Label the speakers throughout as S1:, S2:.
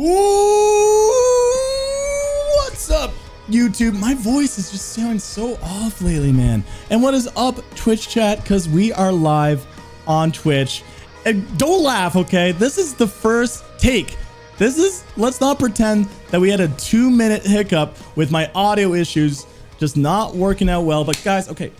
S1: Ooh, what's up, YouTube? My voice is just sounding so off lately, man. And what is up, Twitch chat? Because we are live on Twitch. And don't laugh, okay? This is the first take. Let's not pretend that we had a 2-minute hiccup with my audio issues just not working out well. But guys, okay,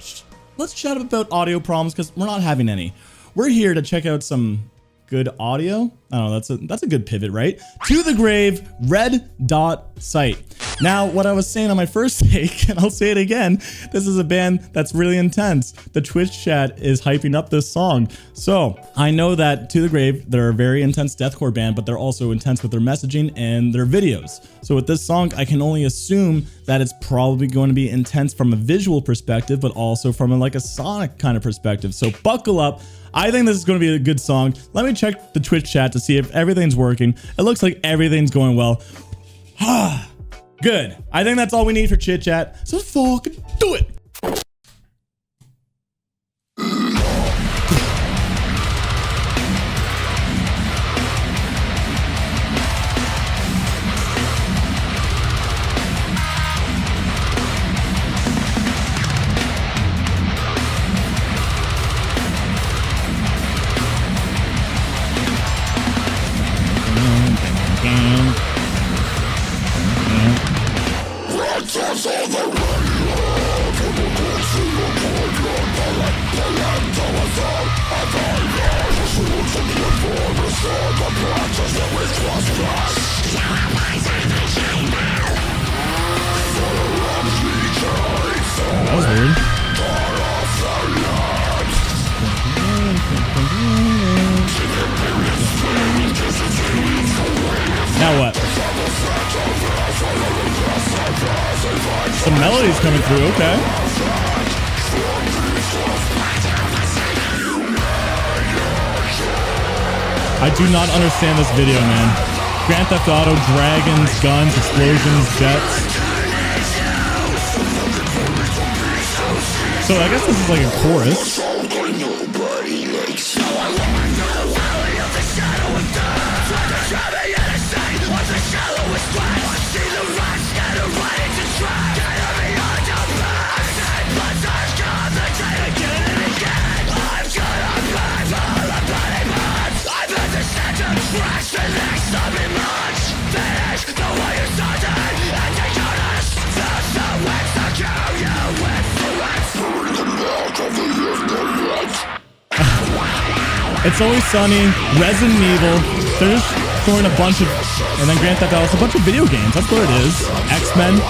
S1: let's chat about audio problems because we're not having any. We're here to check out some good audio. I don't know, that's a good pivot, right? To the Grave, Red Dot Site. Now, what I was saying on my first take, and I'll say it again, this is a band that's really intense. The Twitch chat is hyping up this song. So I know that To the Grave, they're a very intense deathcore band, but they're also intense with their messaging and their videos. So with this song, I can only assume that it's probably going to be intense from a visual perspective, but also from a sonic kind of perspective. So buckle up. I think this is going to be a good song. Let me check the Twitch chat to see if everything's working. It looks like everything's going well. Good. I think that's all we need for chit chat. So fucking do it. That was weird. Now what? Some melodies coming through, okay. I do not understand this video, man. Grand Theft Auto, dragons, guns, explosions, jets. So I guess this is like a chorus. It's Always Sunny, Resident Evil. They're just throwing a bunch of, and then Grand Theft Auto. It's a bunch of video games. That's what it is. X-Men.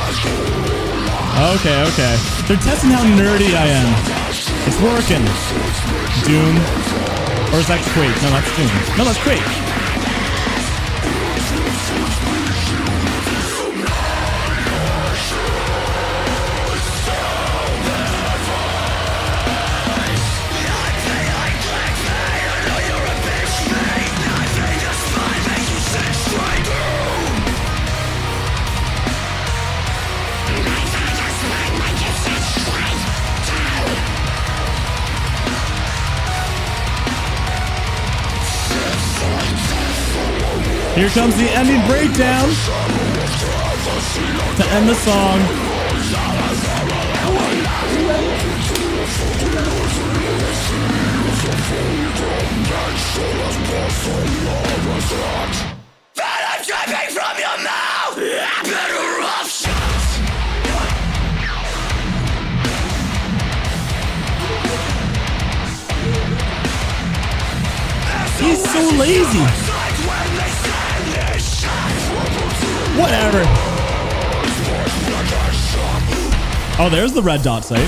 S1: Okay. They're testing how nerdy I am. It's working. Doom. Or is that Quake? No, that's Doom. No, that's Quake. Here comes the ending breakdown to end the song. But I'm dripping from your mouth. Better options. He's so lazy. Whatever. Oh, there's the Red Dot Site.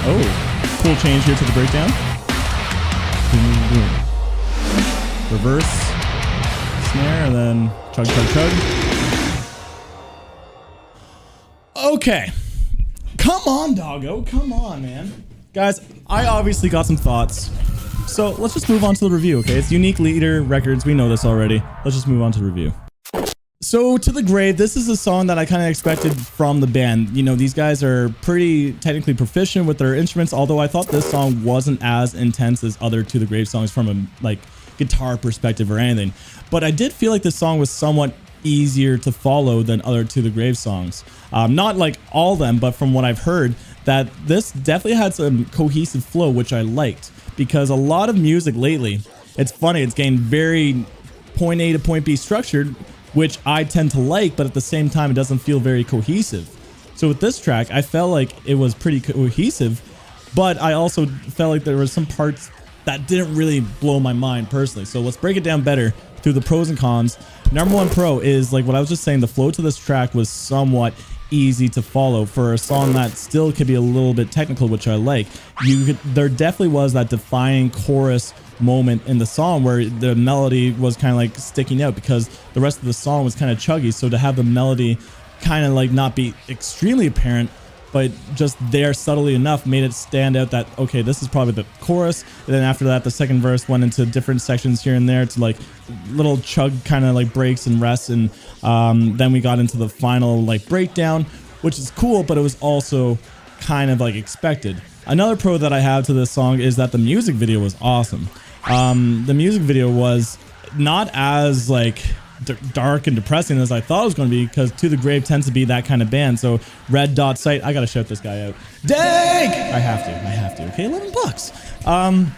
S1: Oh, cool change here to the breakdown. Reverse snare and then chug, chug, chug. Okay. Come on, doggo. Come on, man. Guys, I obviously got some thoughts. So let's just move on to the review, okay? It's Unique Leader Records. We know this already. Let's just move on to the review. So To the Grave, this is a song that I kind of expected from the band. You know, these guys are pretty technically proficient with their instruments, although I thought this song wasn't as intense as other To the Grave songs from a guitar perspective or anything. But I did feel like this song was somewhat easier to follow than other To the Grave songs. Not like all of them, but from what I've heard, that this definitely had some cohesive flow, which I liked, because a lot of music lately, it's funny, it's getting very point A to point B structured, which I tend to like, but at the same time, it doesn't feel very cohesive. So with this track, I felt like it was pretty cohesive, but I also felt like there were some parts that didn't really blow my mind personally. So let's break it down better through the pros and cons. Number one pro is, like what I was just saying, the flow to this track was somewhat easy to follow for a song that still could be a little bit technical, which I like. There definitely was that defining chorus moment in the song where the melody was kind of like sticking out, because the rest of the song was kind of chuggy. So to have the melody kind of like not be extremely apparent, but just there subtly enough, made it stand out that, okay, this is probably the chorus. And then after that, the second verse went into different sections here and there to like little chug kind of like breaks and rests. And then we got into the final like breakdown, which is cool, but it was also kind of like expected. Another pro that I have to this song is that the music video was awesome. The music video was not as like dark and depressing as I thought it was going to be, because To the Grave tends to be that kind of band. So Red Dot Sight, I gotta shout this guy out. Dank! I have to. Okay, $11.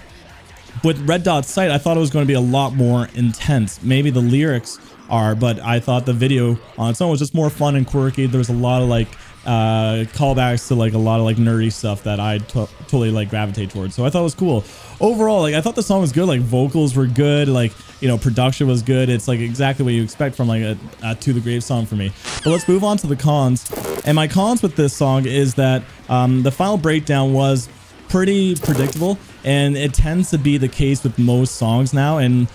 S1: With Red Dot Sight, I thought it was going to be a lot more intense. Maybe the lyrics are, but I thought the video on its own was just more fun and quirky. There was a lot of like callbacks to like a lot of like nerdy stuff that I totally like gravitate towards. So I thought it was cool. Overall, like I thought the song was good. Like vocals were good. Like, you know, production was good. It's like exactly what you expect from like a To the Grave song for me. But let's move on to the cons. And my cons with this song is that the final breakdown was pretty predictable, and it tends to be the case with most songs now. And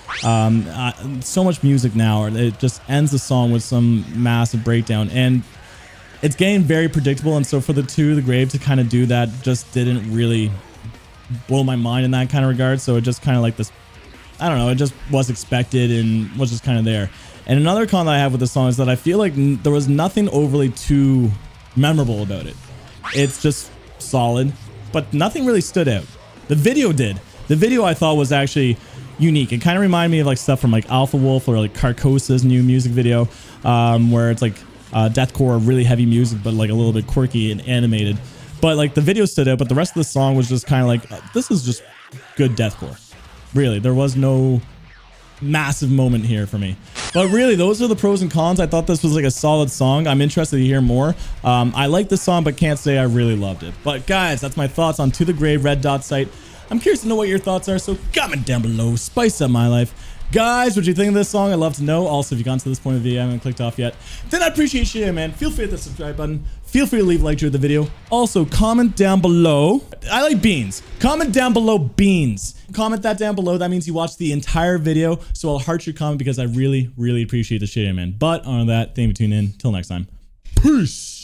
S1: so much music now, it just ends the song with some massive breakdown, and it's getting very predictable. And so for the To the Grave to kind of do that just didn't really blow my mind in that kind of regard. So it just kind of like this, I don't know, it just was expected and was just kind of there. And another con that I have with the song is that I feel like there was nothing overly too memorable about it. It's just solid, but nothing really stood out. The video did. The video I thought was actually unique. It kind of reminded me of like stuff from like Alpha Wolf or like Carcosa's new music video, where it's like deathcore, really heavy music, but like a little bit quirky and animated. But like the video stood out, but the rest of the song was just kind of like, this is just good deathcore. Really, there was no massive moment here for me. But really, those are the pros and cons. I thought this was like a solid song. I'm interested to hear more. I like this song, but can't say I really loved it. But guys, that's my thoughts on To the Grave, Red Dot Sight. I'm curious to know what your thoughts are, so comment down below. Spice up my life. Guys, what do you think of this song? I'd love to know. Also, if you've gotten to this point of the video and haven't clicked off yet, then I appreciate you, man. Feel free to hit the subscribe button. Feel free to leave a like to the video. Also, comment down below. I like beans. Comment down below beans. Comment that down below. That means you watched the entire video. So I'll heart your comment because I really, really appreciate the shit, man. But on that, thank you for tuning in. Till next time. Peace.